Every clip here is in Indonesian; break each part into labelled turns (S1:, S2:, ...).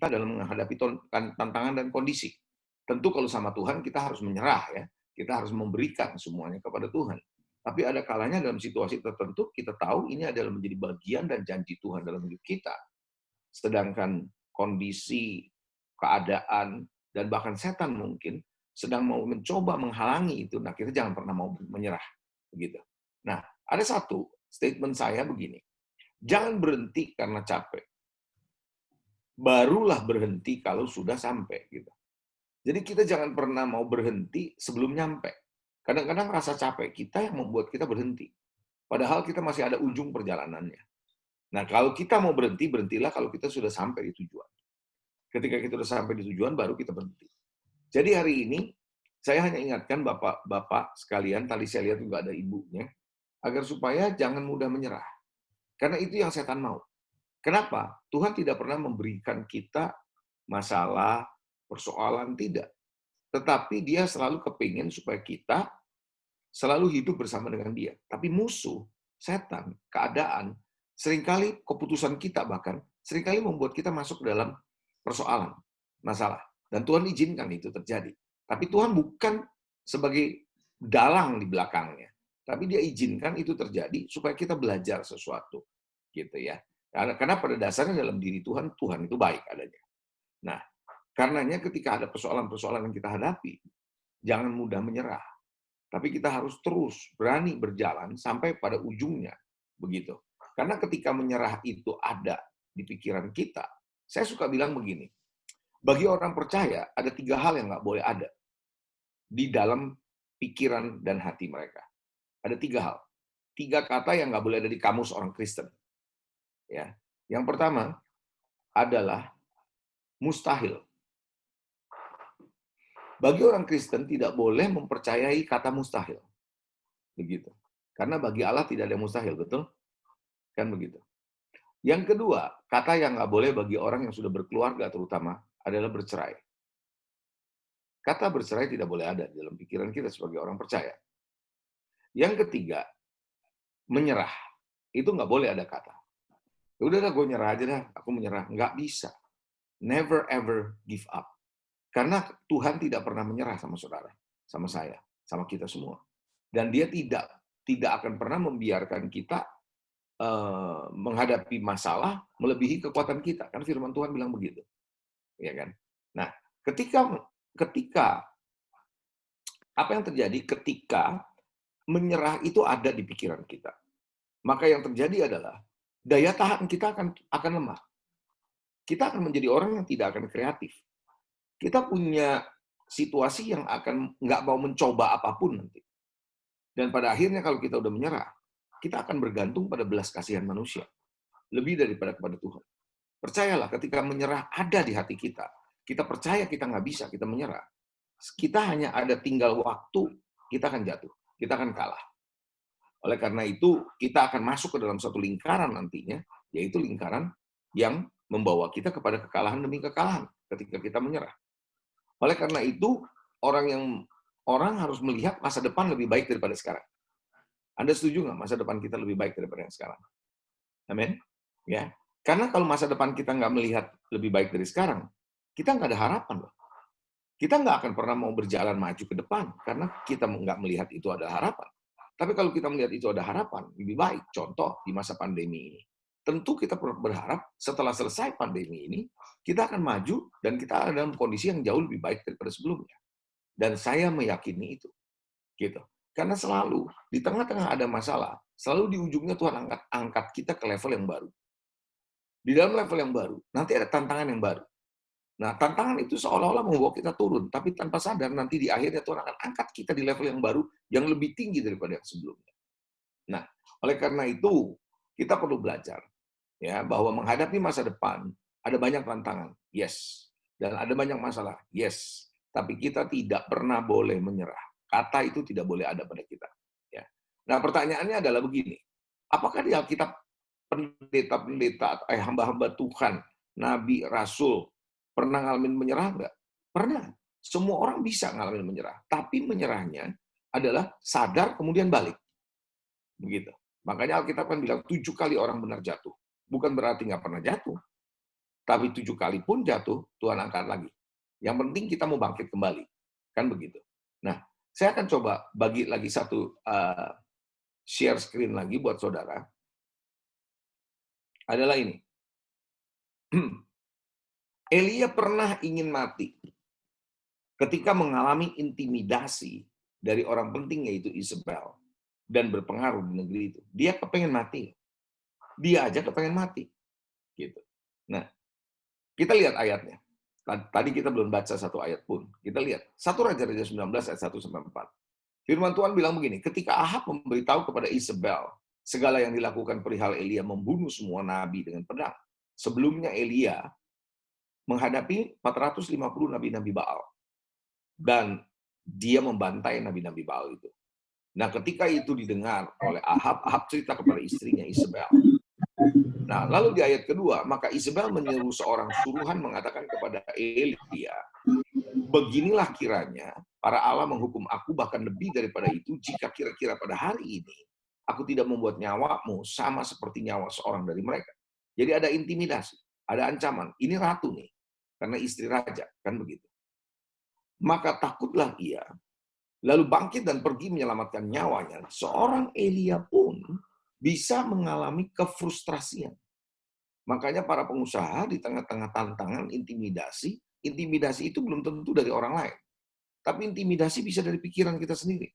S1: dalam menghadapi tantangan dan kondisi. Tentu kalau sama Tuhan kita harus menyerah ya, kita harus memberikan semuanya kepada Tuhan. Tapi ada kalanya dalam situasi tertentu kita tahu ini adalah menjadi bagian dan janji Tuhan dalam hidup kita. Sedangkan kondisi, keadaan, dan bahkan setan mungkin sedang mau mencoba menghalangi itu. Nah, kita jangan pernah mau menyerah. Begitu. Nah, ada satu statement saya begini. Jangan berhenti karena capek. Barulah berhenti kalau sudah sampai. Gitu. Jadi kita jangan pernah mau berhenti sebelum nyampe. Kadang-kadang rasa capek kita yang membuat kita berhenti. Padahal kita masih ada ujung perjalanannya. Nah, kalau kita mau berhenti, berhentilah kalau kita sudah sampai di tujuan. Ketika kita sudah sampai di tujuan, baru kita berhenti. Jadi hari ini, saya hanya ingatkan Bapak-Bapak sekalian, tadi saya lihat juga ada ibunya, agar supaya jangan mudah menyerah. Karena itu yang setan mau. Kenapa? Tuhan tidak pernah memberikan kita masalah, persoalan, tidak. Tetapi dia selalu kepingin supaya kita selalu hidup bersama dengan dia. Tapi musuh, setan, keadaan, seringkali keputusan kita bahkan, seringkali membuat kita masuk dalam persoalan, masalah. Dan Tuhan izinkan itu terjadi. Tapi Tuhan bukan sebagai dalang di belakangnya. Tapi dia izinkan itu terjadi supaya kita belajar sesuatu. Gitu ya. Karena pada dasarnya dalam diri Tuhan, Tuhan itu baik adanya. Nah, karenanya ketika ada persoalan-persoalan yang kita hadapi, jangan mudah menyerah. Tapi kita harus terus berani berjalan sampai pada ujungnya. Begitu. Karena ketika menyerah itu ada di pikiran kita, saya suka bilang begini, bagi orang percaya ada 3 hal yang nggak boleh ada di dalam pikiran dan hati mereka. Ada 3 hal. 3 kata yang nggak boleh ada di kamus orang Kristen. Ya. Yang pertama adalah mustahil. Bagi orang Kristen tidak boleh mempercayai kata mustahil. Begitu. Karena bagi Allah tidak ada yang mustahil, betul? Kan begitu. Yang kedua, kata yang nggak boleh bagi orang yang sudah berkeluarga terutama adalah bercerai. Kata bercerai tidak boleh ada dalam pikiran kita sebagai orang percaya. Yang ketiga, menyerah. Itu nggak boleh ada kata. Ya udah gue nyerah aja dah, aku menyerah. Nggak bisa. Never ever give up. Karena Tuhan tidak pernah menyerah sama saudara, sama saya, sama kita semua. Dan dia tidak akan pernah membiarkan kita menghadapi masalah melebihi kekuatan kita. Kan firman Tuhan bilang begitu. Ya kan? Nah, ketika apa yang terjadi ketika menyerah itu ada di pikiran kita. Maka yang terjadi adalah daya tahan kita akan lemah. Kita akan menjadi orang yang tidak akan kreatif. Kita punya situasi yang akan nggak mau mencoba apapun nanti. Dan pada akhirnya kalau kita udah menyerah, kita akan bergantung pada belas kasihan manusia. Lebih daripada kepada Tuhan. Percayalah ketika menyerah ada di hati kita. Kita percaya kita nggak bisa, kita menyerah. Kita hanya ada tinggal waktu, kita akan jatuh. Kita akan kalah. Oleh karena itu, kita akan masuk ke dalam satu lingkaran nantinya, yaitu lingkaran yang membawa kita kepada kekalahan demi kekalahan ketika kita menyerah. Oleh karena itu, orang harus melihat masa depan lebih baik daripada sekarang. Anda setuju nggak masa depan kita lebih baik daripada yang sekarang? Amin. Ya. Karena kalau masa depan kita nggak melihat lebih baik dari sekarang, kita nggak ada harapan loh. Kita nggak akan pernah mau berjalan maju ke depan karena kita nggak melihat itu ada harapan. Tapi kalau kita melihat itu ada harapan, lebih baik. Contoh di masa pandemi ini. Tentu kita berharap setelah selesai pandemi ini, kita akan maju dan kita ada dalam kondisi yang jauh lebih baik daripada sebelumnya. Dan saya meyakini itu. Gitu. Karena selalu di tengah-tengah ada masalah, selalu di ujungnya Tuhan angkat kita ke level yang baru. Di dalam level yang baru, nanti ada tantangan yang baru. Nah, tantangan itu seolah-olah membawa kita turun, tapi tanpa sadar nanti di akhirnya Tuhan akan angkat kita di level yang baru yang lebih tinggi daripada yang sebelumnya. Nah, oleh karena itu kita perlu belajar ya bahwa menghadapi masa depan ada banyak tantangan, yes, dan ada banyak masalah, yes. Tapi kita tidak pernah boleh menyerah. Kata itu tidak boleh ada pada kita. Ya. Nah, pertanyaannya adalah begini, apakah di Alkitab pendeta-pendeta, hamba-hamba Tuhan, nabi, rasul, pernah ngalamin menyerah nggak? Pernah. Semua orang bisa ngalamin menyerah. Tapi menyerahnya adalah sadar kemudian balik. Begitu. Makanya Alkitab kan bilang 7 kali orang benar jatuh. Bukan berarti nggak pernah jatuh. Tapi 7 kali pun jatuh, Tuhan angkat lagi. Yang penting kita mau bangkit kembali. Kan begitu. Nah, saya akan coba bagi lagi satu share screen lagi buat saudara. Adalah ini. Elia pernah ingin mati ketika mengalami intimidasi dari orang penting yaitu Isabel dan berpengaruh di negeri itu. Dia kepengen mati. Dia aja kepengen mati. Gitu. Nah, kita lihat ayatnya. Tadi kita belum baca satu ayat pun. Kita lihat. 1 Raja-Raja 19 ayat 1-4. Firman Tuhan bilang begini, ketika Ahab memberitahu kepada Isabel segala yang dilakukan perihal Elia membunuh semua nabi dengan pedang. Sebelumnya Elia menghadapi 450 nabi-nabi Baal. Dan dia membantai nabi-nabi Baal itu. Nah, ketika itu didengar oleh Ahab, Ahab cerita kepada istrinya Isabel. Nah, lalu di ayat kedua, maka Isabel menyuruh seorang suruhan mengatakan kepada Elia, beginilah kiranya para Allah menghukum aku bahkan lebih daripada itu jika kira-kira pada hari ini aku tidak membuat nyawamu sama seperti nyawa seorang dari mereka. Jadi ada intimidasi, ada ancaman. Ini ratu nih, karena istri raja, kan begitu. Maka takutlah ia, lalu bangkit dan pergi menyelamatkan nyawanya. Seorang Elia pun bisa mengalami kefrustrasian. Makanya para pengusaha di tengah-tengah tantangan, intimidasi itu belum tentu dari orang lain. Tapi intimidasi bisa dari pikiran kita sendiri.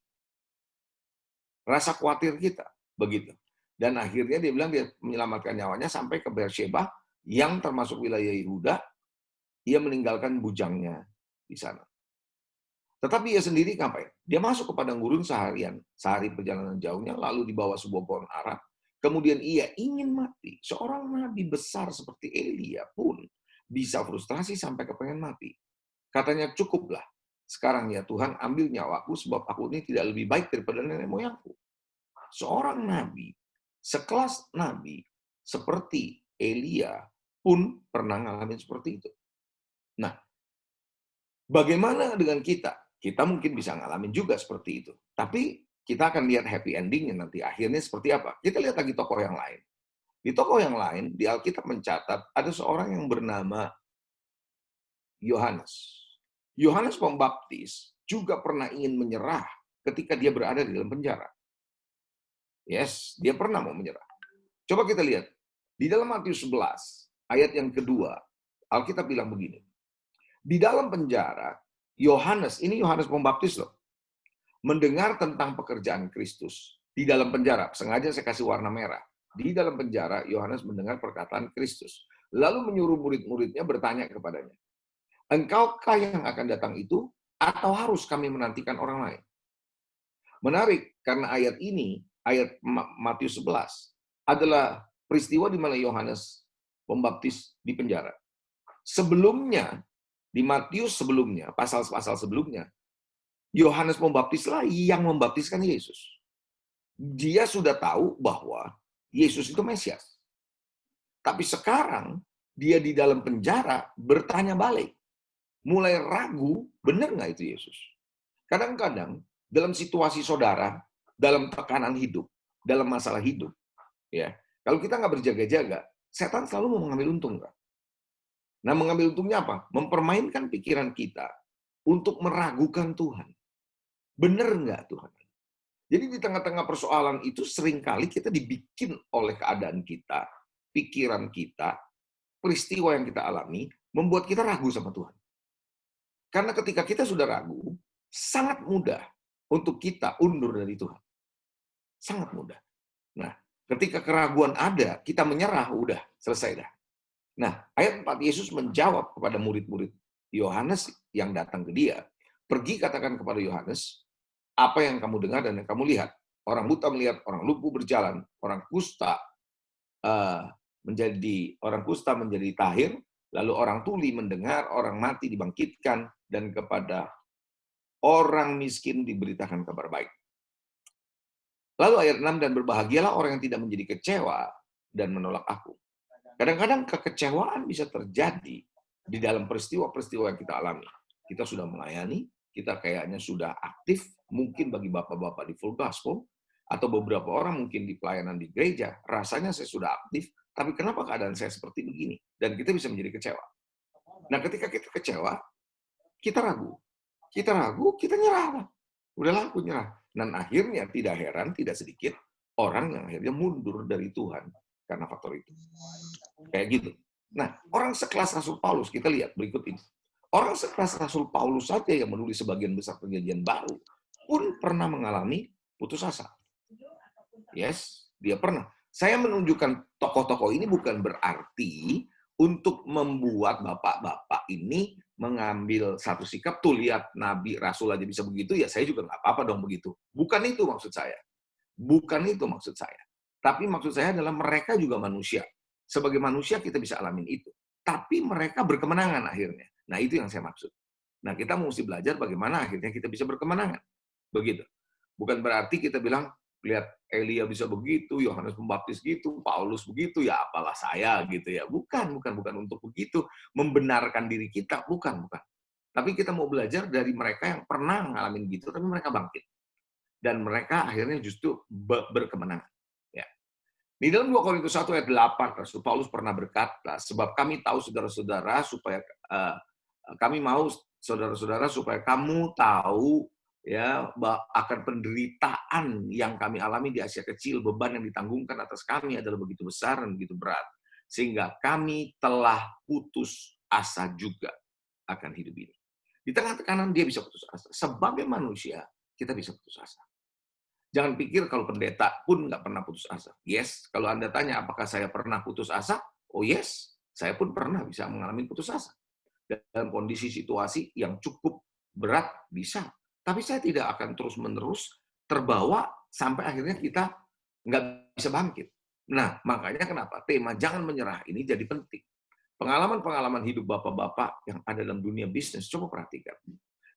S1: Rasa khawatir kita, begitu. Dan akhirnya dia bilang dia menyelamatkan nyawanya sampai ke Beersheba, yang termasuk wilayah Yehuda, ia meninggalkan bujangnya di sana. Tetapi ia sendiri ngapain? Dia masuk ke padang gurun sehari perjalanan jauhnya, lalu dibawa sebuah pohon ara. Kemudian ia ingin mati. Seorang nabi besar seperti Elia pun bisa frustrasi sampai kepengen mati. Katanya, cukuplah. Sekarang ya Tuhan, ambil nyawaku sebab aku ini tidak lebih baik daripada nenek moyangku. Seorang nabi, sekelas nabi seperti Elia pun pernah ngalamin seperti itu. Nah, bagaimana dengan kita? Kita mungkin bisa ngalamin juga seperti itu. Tapi kita akan lihat happy endingnya nanti. Akhirnya seperti apa? Kita lihat lagi tokoh yang lain. Di tokoh yang lain, di Alkitab mencatat, ada seorang yang bernama Yohanes. Yohanes Pembaptis juga pernah ingin menyerah ketika dia berada di dalam penjara. Yes, dia pernah mau menyerah. Coba kita lihat. Di dalam Matius 11, ayat yang kedua, Alkitab bilang begini. Di dalam penjara, Yohanes, ini Yohanes Pembaptis loh, mendengar tentang pekerjaan Kristus. Di dalam penjara, sengaja saya kasih warna merah. Di dalam penjara, Yohanes mendengar perkataan Kristus. Lalu menyuruh murid-muridnya bertanya kepadanya, engkaukah yang akan datang itu, atau harus kami menantikan orang lain? Menarik, karena ayat ini, ayat Matius 11, adalah peristiwa di mana Yohanes Pembaptis di penjara. Sebelumnya, di Matius sebelumnya, pasal-pasal sebelumnya, Yohanes Pembaptislah yang membaptiskan Yesus. Dia sudah tahu bahwa Yesus itu Mesias. Tapi sekarang, dia di dalam penjara bertanya balik. Mulai ragu, benar nggak itu Yesus? Kadang-kadang, dalam situasi saudara, dalam tekanan hidup, dalam masalah hidup, ya, kalau kita nggak berjaga-jaga, setan selalu mau mengambil untung, kan? Nah, mengambil untungnya apa? Mempermainkan pikiran kita untuk meragukan Tuhan. Benar nggak Tuhan? Jadi di tengah-tengah persoalan itu seringkali kita dibikin oleh keadaan kita, pikiran kita, peristiwa yang kita alami, membuat kita ragu sama Tuhan. Karena ketika kita sudah ragu, sangat mudah untuk kita undur dari Tuhan. Sangat mudah. Nah, ketika keraguan ada, kita menyerah, udah, selesai dah. Nah, ayat 4, Yesus menjawab kepada murid-murid Yohanes yang datang ke dia, pergi katakan kepada Yohanes, apa yang kamu dengar dan yang kamu lihat. Orang buta melihat, orang lumpuh berjalan, orang kusta menjadi tahir, lalu orang tuli mendengar, orang mati dibangkitkan, dan kepada orang miskin diberitakan kabar baik. Lalu ayat 6, dan berbahagialah orang yang tidak menjadi kecewa dan menolak aku. Kadang-kadang kekecewaan bisa terjadi di dalam peristiwa-peristiwa yang kita alami. Kita sudah melayani, kita kayaknya sudah aktif, mungkin bagi bapak-bapak di Full Gospel, atau beberapa orang mungkin di pelayanan di gereja, rasanya saya sudah aktif, Tapi kenapa keadaan saya seperti begini? Dan kita bisa menjadi kecewa. Nah, ketika kita kecewa, kita ragu. Kita ragu, kita nyerah. Udahlah, aku nyerah. Dan akhirnya tidak heran, tidak sedikit orang yang akhirnya mundur dari Tuhan karena faktor itu. Kayak gitu. Nah, orang sekelas Rasul Paulus, kita lihat berikut ini. Orang sekelas Rasul Paulus saja yang menulis sebagian besar perjanjian baru pun pernah mengalami putus asa. Yes, dia pernah. Saya menunjukkan tokoh-tokoh ini bukan berarti untuk membuat bapak-bapak ini mengambil satu sikap, tuh lihat Nabi, Rasul aja bisa begitu, ya saya juga nggak apa-apa dong begitu. Bukan itu maksud saya. Bukan itu maksud saya. Tapi maksud saya adalah mereka juga manusia. Sebagai manusia kita bisa alamin itu. Tapi mereka berkemenangan akhirnya. Nah itu yang saya maksud. Nah kita mesti belajar bagaimana akhirnya kita bisa berkemenangan. Begitu. Bukan berarti kita bilang, lihat Elia bisa begitu, Yohanes Pembaptis gitu, Paulus begitu, ya apalah saya gitu ya. Bukan untuk begitu. Membenarkan diri kita, bukan. Tapi kita mau belajar dari mereka yang pernah ngalamin gitu, tapi mereka bangkit. Dan mereka akhirnya justru berkemenangan. Ya. Di dalam 2 Korintus 1 ayat 8, Rasul Paulus pernah berkata, sebab kami tahu saudara-saudara supaya kami mau saudara-saudara supaya kamu tahu ya akan penderitaan yang kami alami di Asia Kecil, beban yang ditanggungkan atas kami adalah begitu besar dan begitu berat, sehingga kami telah putus asa juga akan hidup ini. Di tengah tekanan dia bisa putus asa. Sebagai manusia, kita bisa putus asa. Jangan pikir kalau pendeta pun nggak pernah putus asa. Yes, kalau Anda tanya apakah saya pernah putus asa? Oh yes, saya pun pernah bisa mengalami putus asa. Dalam kondisi situasi yang cukup berat, bisa. Tapi saya tidak akan terus-menerus terbawa sampai akhirnya kita nggak bisa bangkit. Nah, makanya kenapa tema jangan menyerah ini jadi penting. Pengalaman-pengalaman hidup bapak-bapak yang ada dalam dunia bisnis, coba perhatikan.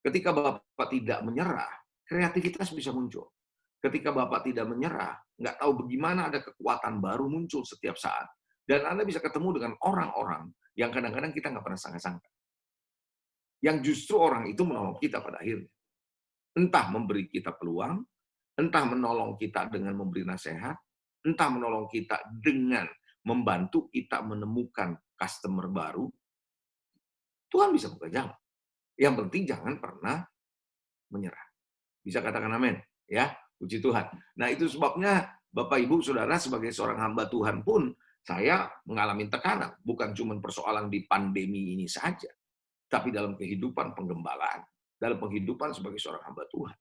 S1: Ketika bapak tidak menyerah, kreativitas bisa muncul. Ketika bapak tidak menyerah, nggak tahu bagaimana ada kekuatan baru muncul setiap saat. Dan Anda bisa ketemu dengan orang-orang yang kadang-kadang kita nggak pernah sangka-sangka. Yang justru orang itu menolong kita pada akhirnya. Entah memberi kita peluang, entah menolong kita dengan memberi nasihat, entah menolong kita dengan membantu kita menemukan customer baru. Tuhan bisa buka jalan. Yang penting jangan pernah menyerah. Bisa katakan amin, ya. Puji Tuhan. Nah, itu sebabnya Bapak Ibu Saudara sebagai seorang hamba Tuhan pun saya mengalami tekanan, bukan cuma persoalan di pandemi ini saja, tapi dalam kehidupan penggembalaan, dalam kehidupan sebagai seorang hamba Tuhan.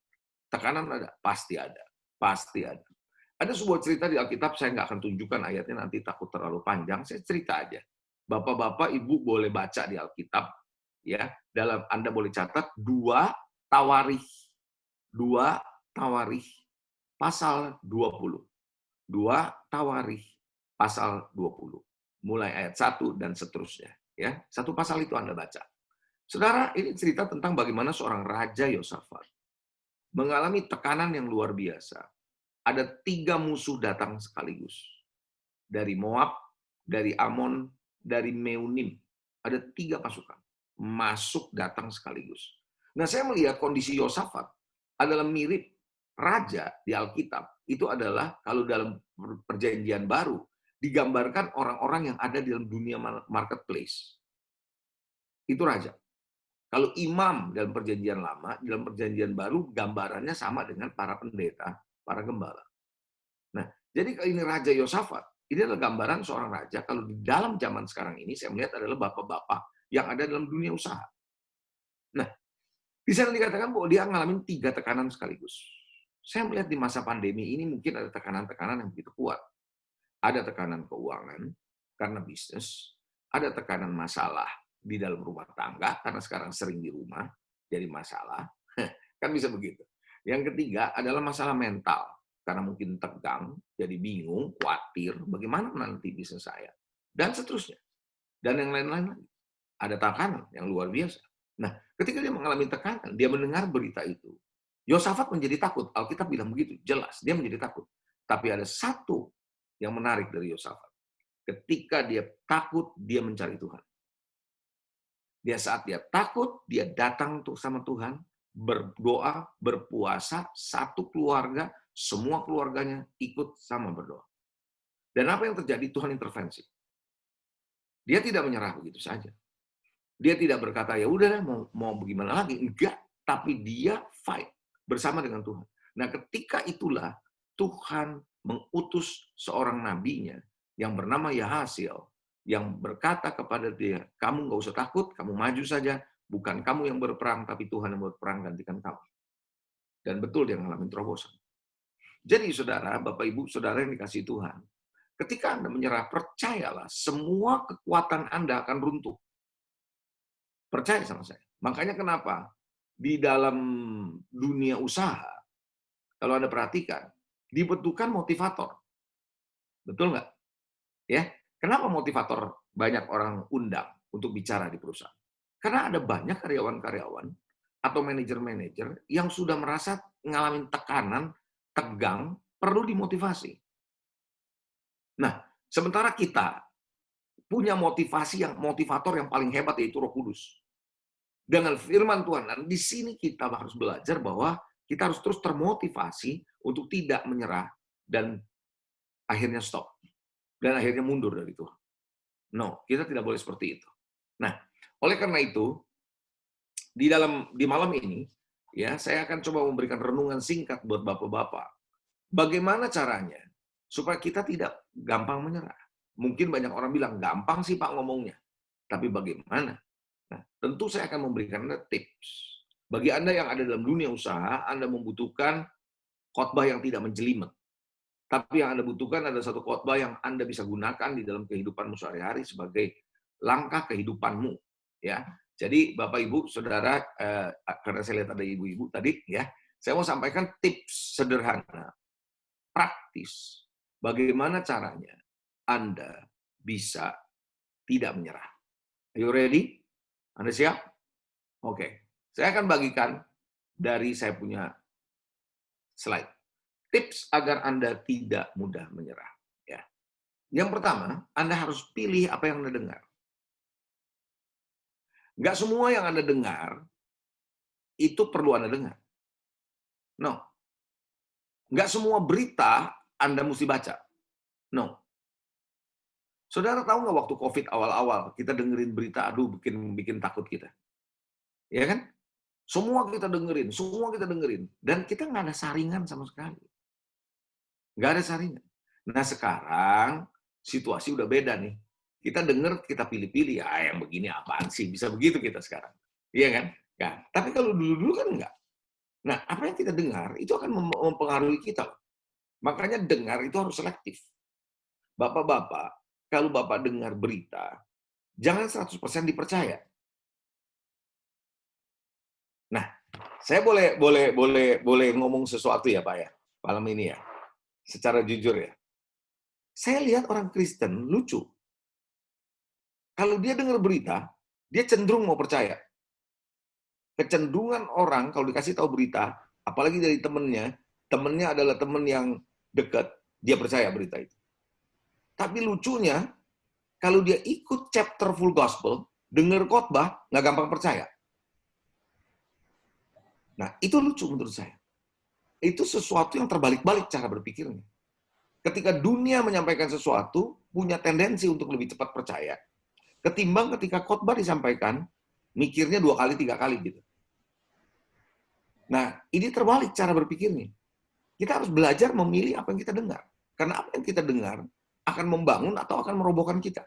S1: Tekanan ada, pasti ada, pasti ada. Ada sebuah cerita di Alkitab, saya nggak akan tunjukkan ayatnya nanti takut terlalu panjang, saya cerita aja. Bapak-bapak, Ibu boleh baca di Alkitab, ya. Dalam Anda boleh catat 2 Tawarikh, 2 Tawarikh pasal 20. 2 Tawarikh pasal 20. Mulai ayat 1 dan seterusnya, ya. Satu pasal itu Anda baca. Saudara, ini cerita tentang bagaimana seorang raja Yosafat mengalami tekanan yang luar biasa. Ada 3 musuh datang sekaligus. Dari Moab, dari Amon, dari Meunim. Ada 3 pasukan. Masuk datang sekaligus. Nah, saya melihat kondisi Yosafat adalah mirip raja di Alkitab. Itu adalah kalau dalam perjanjian baru, digambarkan orang-orang yang ada di dalam dunia marketplace. Itu raja. Kalau imam dalam perjanjian lama, dalam perjanjian baru, gambarannya sama dengan para pendeta, para gembala. Nah, jadi ini Raja Yosafat, ini adalah gambaran seorang raja, kalau di dalam zaman sekarang ini, saya melihat adalah bapak-bapak yang ada dalam dunia usaha. Nah, di sana dikatakan bahwa dia ngalamin 3 tekanan sekaligus. Saya melihat di masa pandemi ini mungkin ada tekanan-tekanan yang begitu kuat. Ada tekanan keuangan, karena bisnis, ada tekanan masalah di dalam rumah tangga, karena sekarang sering di rumah, jadi masalah. Kan bisa begitu. Yang ketiga adalah masalah mental. Karena mungkin tegang, jadi bingung, khawatir, bagaimana nanti bisnis saya. Dan seterusnya. Dan yang lain-lain lagi. Ada tekanan yang luar biasa. Nah, ketika dia mengalami tekanan, dia mendengar berita itu. Yosafat menjadi takut. Alkitab bilang begitu, jelas. Dia menjadi takut. Tapi ada satu yang menarik dari Yosafat. Ketika dia takut, dia mencari Tuhan. Dia saat dia takut, dia datang sama Tuhan, berdoa, berpuasa, satu keluarga, semua keluarganya ikut sama berdoa. Dan apa yang terjadi? Tuhan intervensi. Dia tidak menyerah begitu saja. Dia tidak berkata, ya udah mau bagaimana lagi. Enggak. Tapi dia fight bersama dengan Tuhan. Nah, ketika itulah Tuhan mengutus seorang nabinya yang bernama Yahaziel, yang berkata kepada dia, kamu nggak usah takut, kamu maju saja. Bukan kamu yang berperang, tapi Tuhan yang berperang gantikan kamu. Dan betul dia mengalami terobosan. Jadi saudara, Bapak Ibu, saudara yang dikasihi Tuhan, ketika Anda menyerah, percayalah semua kekuatan Anda akan runtuh. Percaya sama saya. Makanya kenapa di dalam dunia usaha, kalau Anda perhatikan, dibutuhkan motivator. Betul nggak? Ya, kenapa motivator banyak orang undang untuk bicara di perusahaan? Karena ada banyak karyawan-karyawan atau manajer-manajer yang sudah merasa mengalami tekanan, tegang, perlu dimotivasi. Nah, sementara kita punya motivator yang paling hebat, yaitu Roh Kudus. Dengan firman Tuhan, dan di sini kita harus belajar bahwa kita harus terus termotivasi untuk tidak menyerah dan akhirnya stop. Dan akhirnya mundur dari Tuhan. No, kita tidak boleh seperti itu. Nah, oleh karena itu, di malam ini, ya saya akan coba memberikan renungan singkat buat bapak-bapak. Bagaimana caranya supaya kita tidak gampang menyerah? Mungkin banyak orang bilang, gampang sih Pak ngomongnya. Tapi bagaimana? Nah, tentu saya akan memberikan Anda tips. Bagi Anda yang ada dalam dunia usaha, Anda membutuhkan khotbah yang tidak menjelimet. Tapi yang Anda butuhkan adalah satu khotbah yang Anda bisa gunakan di dalam kehidupanmu sehari-hari sebagai langkah kehidupanmu. Ya, jadi Bapak Ibu, Saudara, karena saya lihat ada ibu-ibu tadi, ya, saya mau sampaikan tips sederhana, praktis, bagaimana caranya Anda bisa tidak menyerah. Are you ready? Anda siap? Oke. Saya akan bagikan dari saya punya slide. Tips agar Anda tidak mudah menyerah. Ya. Yang pertama, Anda harus pilih apa yang Anda dengar. Nggak semua yang Anda dengar, itu perlu Anda dengar. No. Nggak semua berita Anda mesti baca. No. Saudara tahu nggak waktu COVID awal-awal, kita dengerin berita, aduh bikin takut kita. Ya kan? Semua kita dengerin. Dan kita nggak ada saringan sama sekali. Nggak ada saringan. Nah sekarang, situasi udah beda nih. Kita denger, kita pilih-pilih, ya yang begini apaan sih? Bisa begitu kita sekarang. Iya kan? Nah, tapi kalau dulu-dulu kan enggak. Nah, apa yang kita dengar, itu akan mempengaruhi kita. Makanya dengar itu harus selektif. Bapak-bapak, kalau Bapak dengar berita, jangan 100% dipercaya. Nah, saya boleh ngomong sesuatu ya, Pak ya, malam ini ya. Secara jujur ya. Saya lihat orang Kristen lucu. Kalau dia dengar berita, dia cenderung mau percaya. Kecenderungan orang kalau dikasih tahu berita, apalagi dari temennya adalah temen yang dekat, dia percaya berita itu. Tapi lucunya, kalau dia ikut chapter full gospel, dengar khotbah, nggak gampang percaya. Nah, itu lucu menurut saya. Itu sesuatu yang terbalik-balik cara berpikirnya. Ketika dunia menyampaikan sesuatu, punya tendensi untuk lebih cepat percaya, ketimbang ketika khotbah disampaikan, mikirnya 2 kali, 3 kali gitu. Nah, ini terbalik cara berpikirnya. Kita harus belajar memilih apa yang kita dengar. Karena apa yang kita dengar akan membangun atau akan merobohkan kita.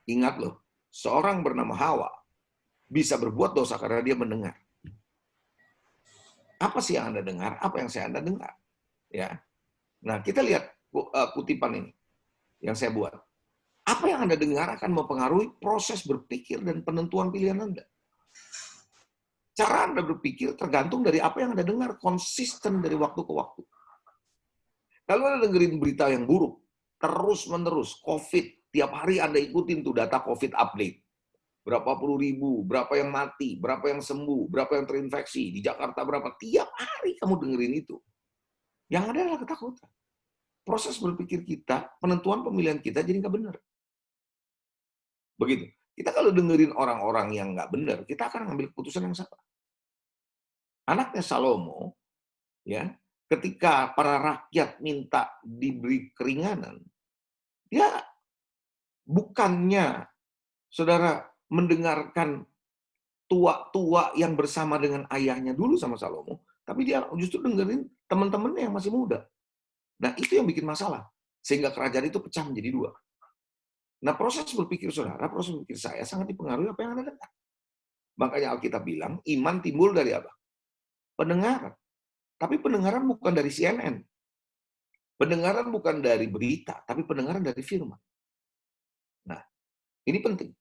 S1: Ingat loh, seorang bernama Hawa bisa berbuat dosa karena dia mendengar. Apa sih yang Anda dengar? Apa yang Anda dengar? Ya. Nah, kita lihat kutipan ini yang saya buat. Apa yang Anda dengar akan mempengaruhi proses berpikir dan penentuan pilihan Anda. Cara Anda berpikir tergantung dari apa yang Anda dengar, konsisten dari waktu ke waktu. Kalau Anda dengerin berita yang buruk, terus-menerus, COVID, tiap hari Anda ikutin tuh data COVID update. Berapa puluh ribu, berapa yang mati, berapa yang sembuh, berapa yang terinfeksi, di Jakarta berapa, tiap hari kamu dengerin itu. Yang ada adalah ketakutan. Proses berpikir kita, penentuan pemilihan kita jadi nggak benar. Begitu. Kita kalau dengerin orang-orang yang nggak benar, kita akan ngambil keputusan yang salah. Anaknya Salomo, ya, ketika para rakyat minta diberi keringanan, Dia bukannya, saudara, mendengarkan tua-tua yang bersama dengan ayahnya dulu sama Salomo, tapi dia justru dengerin teman-temannya yang masih muda. Nah, itu yang bikin masalah. Sehingga kerajaan itu pecah menjadi dua. Nah, proses berpikir saudara, proses berpikir saya sangat dipengaruhi apa yang Anda dengar. Makanya Alkitab bilang, iman timbul dari apa? Pendengaran. Tapi pendengaran bukan dari CNN. Pendengaran bukan dari berita, tapi pendengaran dari firman. Nah, ini penting.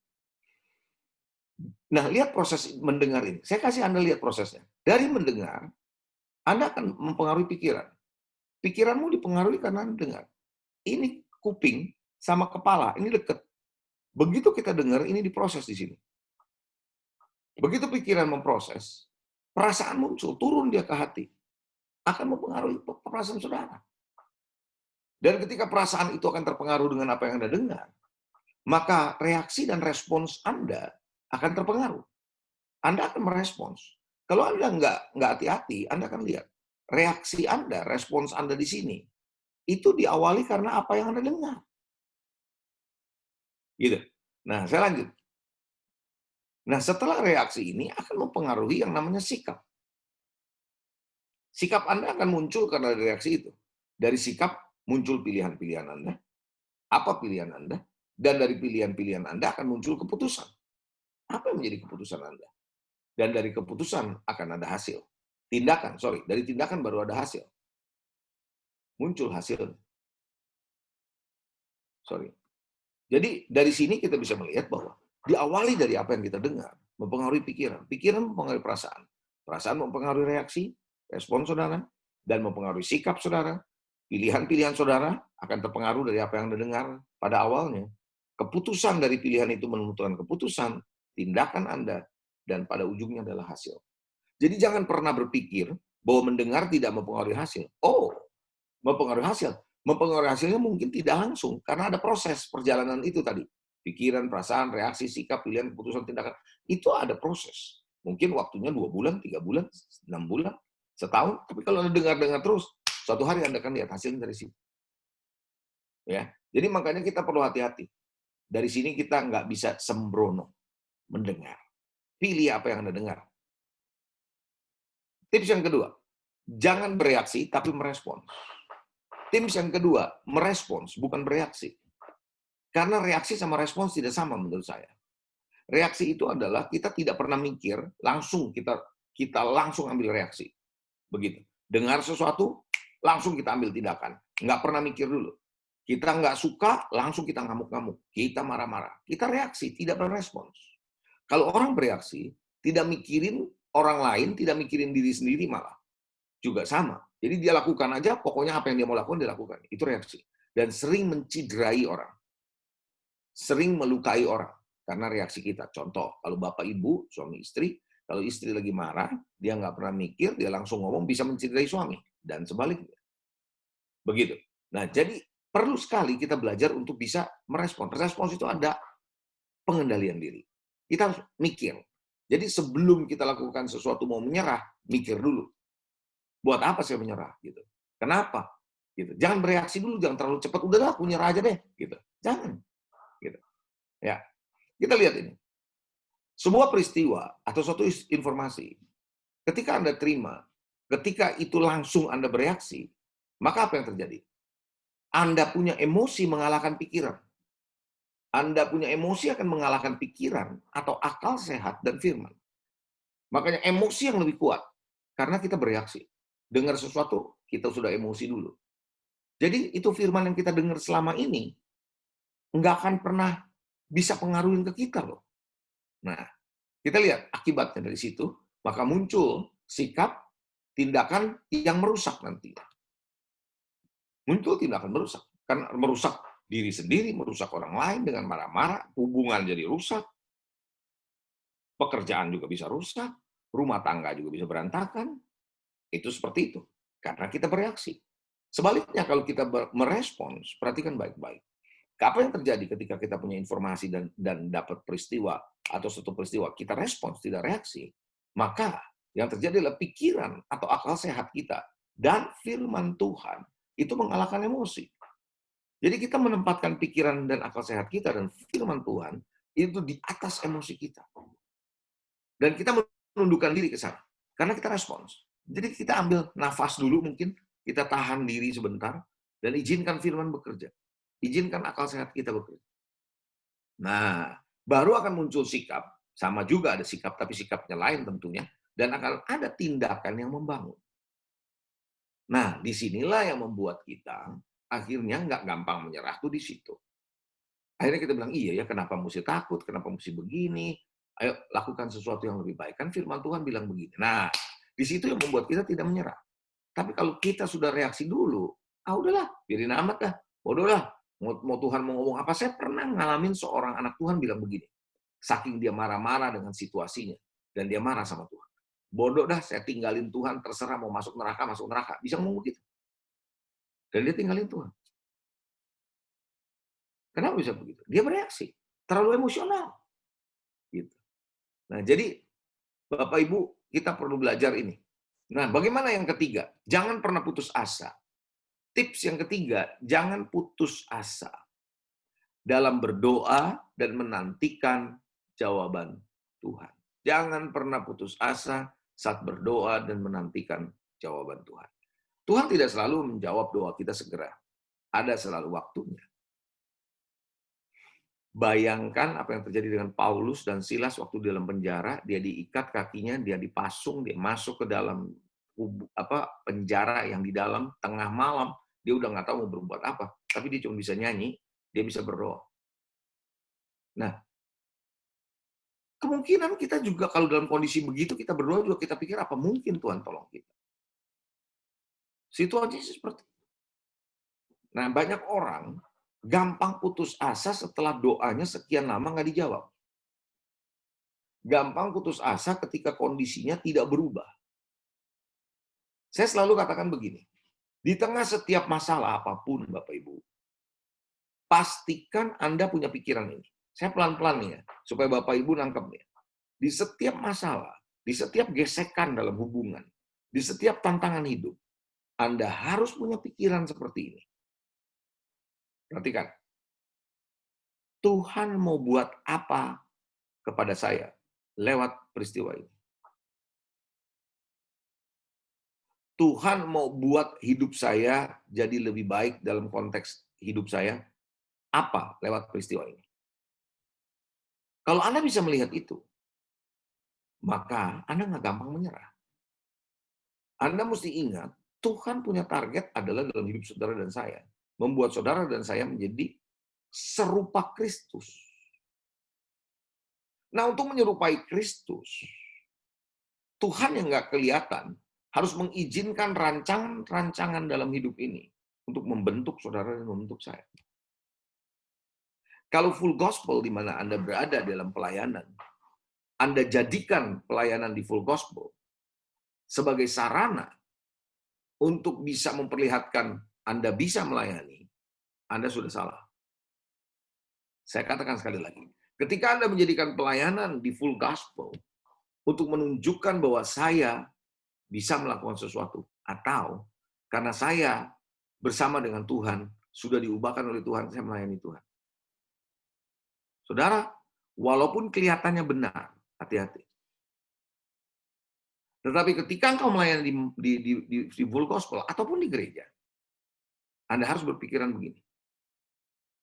S1: Nah, lihat proses mendengar ini. Saya kasih Anda lihat prosesnya. Dari mendengar, Anda akan mempengaruhi pikiran. Pikiranmu dipengaruhi karena Anda dengar. Ini kuping sama kepala, ini dekat. Begitu kita dengar, ini diproses di sini. Begitu pikiran memproses, perasaan muncul, turun dia ke hati. Akan mempengaruhi perasaan saudara. Dan ketika perasaan itu akan terpengaruh dengan apa yang Anda dengar, maka reaksi dan respons Anda akan terpengaruh. Anda akan merespons. Kalau Anda nggak hati-hati, Anda akan lihat. Reaksi Anda, respons Anda di sini, itu diawali karena apa yang Anda dengar. Gitu. Nah, saya lanjut. Nah, setelah reaksi ini akan mempengaruhi yang namanya sikap. Sikap Anda akan muncul karena dari reaksi itu. Dari sikap muncul pilihan-pilihan Anda, apa pilihan Anda, dan dari pilihan-pilihan Anda akan muncul keputusan. Apa yang menjadi keputusan Anda? Dan dari keputusan akan ada hasil. Dari tindakan baru ada hasil. Muncul hasil. Jadi dari sini kita bisa melihat bahwa diawali dari apa yang kita dengar, mempengaruhi pikiran. Pikiran mempengaruhi perasaan. Perasaan mempengaruhi reaksi, respon saudara, dan mempengaruhi sikap saudara. Pilihan-pilihan saudara akan terpengaruh dari apa yang Anda dengar pada awalnya. Keputusan dari pilihan itu menentukan keputusan, tindakan Anda, dan pada ujungnya adalah hasil. Jadi jangan pernah berpikir bahwa mendengar tidak mempengaruhi hasil. Oh, mempengaruhi hasil. Mempengaruhi hasilnya mungkin tidak langsung, karena ada proses perjalanan itu tadi. Pikiran, perasaan, reaksi, sikap, pilihan, keputusan, tindakan. Itu ada proses. Mungkin waktunya 2 bulan, 3 bulan, 6 bulan, setahun. Tapi kalau Anda dengar-dengar terus, suatu hari Anda akan lihat hasilnya dari situ. Ya, jadi makanya kita perlu hati-hati. Dari sini kita nggak bisa sembrono mendengar. Pilih apa yang Anda dengar. Tips yang kedua, jangan bereaksi tapi merespons. Tips yang kedua, merespons bukan bereaksi. Karena reaksi sama respons tidak sama menurut saya. Reaksi itu adalah kita tidak pernah mikir, langsung kita langsung ambil reaksi. Begitu. Dengar sesuatu, langsung kita ambil tindakan. Nggak pernah mikir dulu. Kita nggak suka, langsung kita ngamuk-ngamuk. Kita marah-marah. Kita reaksi, tidak berespons. Kalau orang bereaksi, tidak mikirin orang lain, tidak mikirin diri sendiri malah. Juga sama. Jadi dia lakukan aja, pokoknya apa yang dia mau lakukan, dia lakukan. Itu reaksi. Dan sering menciderai orang. Sering melukai orang. Karena reaksi kita. Contoh, kalau bapak ibu, suami istri, kalau istri lagi marah, dia nggak pernah mikir, dia langsung ngomong, bisa menciderai suami. Dan sebaliknya. Begitu. Nah, jadi perlu sekali kita belajar untuk bisa merespon. Respons itu ada pengendalian diri. Kita harus mikir. Jadi sebelum kita lakukan sesuatu mau menyerah, mikir dulu. Buat apa saya menyerah? Gitu. Kenapa? Gitu. Jangan bereaksi dulu, jangan terlalu cepat. Udahlah, aku nyerah aja deh. Gitu. Jangan. Gitu. Ya, kita lihat ini. Sebuah peristiwa atau suatu informasi, ketika Anda terima, ketika itu langsung Anda bereaksi, maka apa yang terjadi? Anda punya emosi mengalahkan pikiran. Anda punya emosi akan mengalahkan pikiran atau akal sehat dan firman. Makanya emosi yang lebih kuat. Karena kita bereaksi. Dengar sesuatu, kita sudah emosi dulu. Jadi itu firman yang kita dengar selama ini, nggak akan pernah bisa pengaruhin ke kita loh. Nah, kita lihat akibatnya dari situ, maka muncul sikap, tindakan yang merusak nanti. Muncul tindakan merusak. Kan merusak diri sendiri, merusak orang lain dengan marah-marah, hubungan jadi rusak, pekerjaan juga bisa rusak, rumah tangga juga bisa berantakan. Itu seperti itu. Karena kita bereaksi. Sebaliknya kalau kita merespons, perhatikan baik-baik. Apa yang terjadi ketika kita punya informasi dan dapat peristiwa atau suatu peristiwa, kita respons, tidak reaksi, maka yang terjadi adalah pikiran atau akal sehat kita dan firman Tuhan itu mengalahkan emosi. Jadi kita menempatkan pikiran dan akal sehat kita dan firman Tuhan itu di atas emosi kita. Dan kita menundukkan diri ke sana. Karena kita respons. Jadi kita ambil nafas dulu mungkin, kita tahan diri sebentar, dan izinkan firman bekerja. Izinkan akal sehat kita bekerja. Nah, baru akan muncul sikap, sama juga ada sikap, tapi sikapnya lain tentunya, dan akan ada tindakan yang membangun. Nah, disinilah yang membuat kita akhirnya nggak gampang menyerah tuh di situ. Akhirnya kita bilang, iya ya, kenapa mesti takut, kenapa mesti begini, ayo lakukan sesuatu yang lebih baik. Kan firman Tuhan bilang begini. Nah, di situ yang membuat kita tidak menyerah. Tapi kalau kita sudah reaksi dulu, udahlah, biarin amat dah, bodoh lah. Mau Tuhan mau ngomong apa, saya pernah ngalamin seorang anak Tuhan bilang begini. Saking dia marah-marah dengan situasinya, dan dia marah sama Tuhan. Bodoh dah, saya tinggalin Tuhan, terserah mau masuk neraka, masuk neraka. Bisa ngomong gitu. Dan dia tinggalin Tuhan. Kenapa bisa begitu? Dia bereaksi. Terlalu emosional. Gitu. Nah, jadi Bapak Ibu, kita perlu belajar ini. Nah, bagaimana yang ketiga? Jangan pernah putus asa. Tips yang ketiga, jangan putus asa dalam berdoa dan menantikan jawaban Tuhan. Jangan pernah putus asa saat berdoa dan menantikan jawaban Tuhan. Tuhan tidak selalu menjawab doa kita segera. Ada selalu waktunya. Bayangkan apa yang terjadi dengan Paulus dan Silas waktu di dalam penjara, dia diikat kakinya, dia dipasung, dia masuk ke dalam penjara yang di dalam tengah malam, dia udah nggak tahu mau berbuat apa, tapi dia cuma bisa nyanyi, dia bisa berdoa. Nah, kemungkinan kita juga kalau dalam kondisi begitu kita berdoa juga kita pikir apa mungkin Tuhan tolong kita. Situasi seperti itu. Nah, banyak orang gampang putus asa setelah doanya sekian lama nggak dijawab. Gampang putus asa ketika kondisinya tidak berubah. Saya selalu katakan begini, di tengah setiap masalah apapun, Bapak Ibu, pastikan Anda punya pikiran ini. Saya pelan-pelan nih ya, supaya Bapak Ibu nangkep nih. Di setiap masalah, di setiap gesekan dalam hubungan, di setiap tantangan hidup, Anda harus punya pikiran seperti ini. Perhatikan, Tuhan mau buat apa kepada saya lewat peristiwa ini? Tuhan mau buat hidup saya jadi lebih baik dalam konteks hidup saya, apa lewat peristiwa ini? Kalau Anda bisa melihat itu, maka Anda nggak gampang menyerah. Anda mesti ingat, Tuhan punya target adalah dalam hidup saudara dan saya. Membuat saudara dan saya menjadi serupa Kristus. Nah, untuk menyerupai Kristus, Tuhan yang nggak kelihatan harus mengizinkan rancangan-rancangan dalam hidup ini untuk membentuk saudara dan membentuk saya. Kalau full gospel di mana Anda berada dalam pelayanan, Anda jadikan pelayanan di full gospel sebagai sarana untuk bisa memperlihatkan Anda bisa melayani, Anda sudah salah. Saya katakan sekali lagi, ketika Anda menjadikan pelayanan di full gospel untuk menunjukkan bahwa saya bisa melakukan sesuatu, atau karena saya bersama dengan Tuhan, sudah diubahkan oleh Tuhan, saya melayani Tuhan. Saudara, walaupun kelihatannya benar, hati-hati. Tetapi ketika engkau melayani di full gospel, ataupun di gereja, Anda harus berpikiran begini,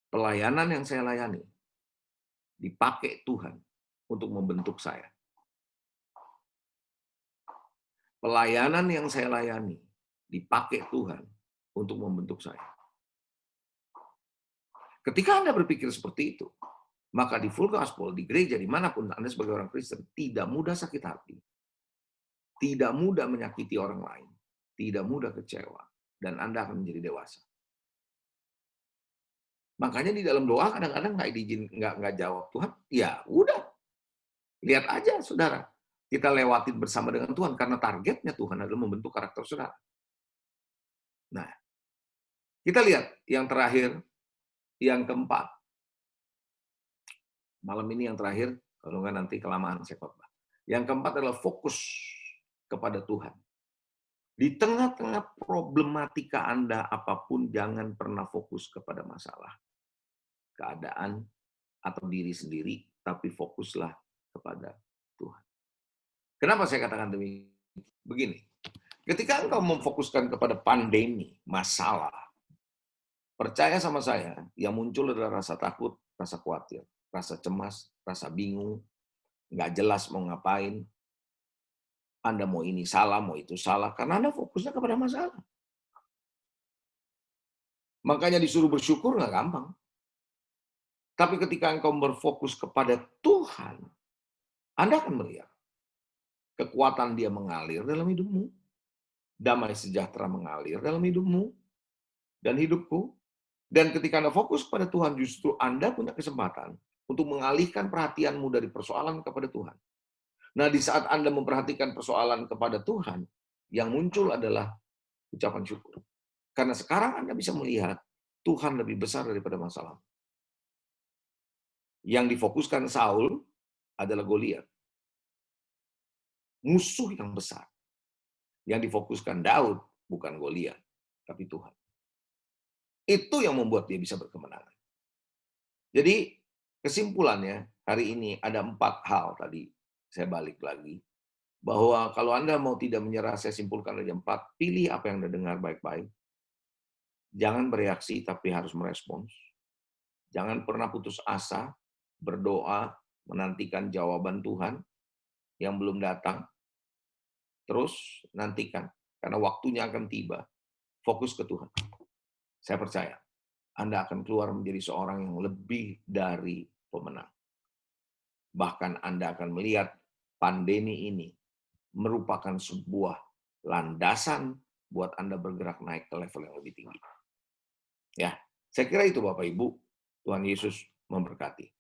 S1: pelayanan yang saya layani, dipakai Tuhan untuk membentuk saya. Pelayanan yang saya layani, dipakai Tuhan untuk membentuk saya. Ketika Anda berpikir seperti itu, maka di full gospel, di gereja, dimanapun Anda sebagai orang Kristen, tidak mudah sakit hati, tidak mudah menyakiti orang lain, tidak mudah kecewa, dan Anda akan menjadi dewasa. Makanya di dalam doa kadang-kadang nggak jawab Tuhan, ya udah, lihat aja saudara, kita lewatin bersama dengan Tuhan, karena targetnya Tuhan adalah membentuk karakter saudara. Nah, kita lihat yang terakhir, yang keempat. Malam ini yang terakhir, kalau nggak nanti kelamaan saya khotbah. Yang keempat adalah fokus kepada Tuhan. Di tengah-tengah problematika Anda apapun, jangan pernah fokus kepada masalah, keadaan, atau diri sendiri, tapi fokuslah kepada Tuhan. Kenapa saya katakan demikian? Begini, ketika engkau memfokuskan kepada pandemi, masalah, percaya sama saya, yang muncul adalah rasa takut, rasa khawatir, rasa cemas, rasa bingung, nggak jelas mau ngapain, Anda mau ini salah, mau itu salah, karena Anda fokusnya kepada masalah. Makanya disuruh bersyukur nggak gampang. Tapi ketika engkau berfokus kepada Tuhan, Anda akan melihat kekuatan Dia mengalir dalam hidupmu, damai sejahtera mengalir dalam hidupmu dan hidupku. Dan ketika Anda fokus pada Tuhan, justru Anda punya kesempatan untuk mengalihkan perhatianmu dari persoalan kepada Tuhan. Nah, di saat Anda memperhatikan persoalan kepada Tuhan, yang muncul adalah ucapan syukur. Karena sekarang Anda bisa melihat Tuhan lebih besar daripada masalah. Yang difokuskan Saul adalah Goliat, musuh yang besar. Yang difokuskan Daud bukan Goliat, tapi Tuhan. Itu yang membuat dia bisa berkemenangan. Jadi kesimpulannya hari ini ada 4 hal tadi, saya balik lagi. Bahwa kalau Anda mau tidak menyerah, saya simpulkan ada 4, pilih apa yang Anda dengar baik-baik. Jangan bereaksi, tapi harus merespons. Jangan pernah putus asa, berdoa, menantikan jawaban Tuhan yang belum datang. Terus nantikan, karena waktunya akan tiba. Fokus ke Tuhan. Saya percaya, Anda akan keluar menjadi seorang yang lebih dari pemenang. Bahkan Anda akan melihat pandemi ini merupakan sebuah landasan buat Anda bergerak naik ke level yang lebih tinggi. Ya, saya kira itu Bapak Ibu. Tuhan Yesus memberkati.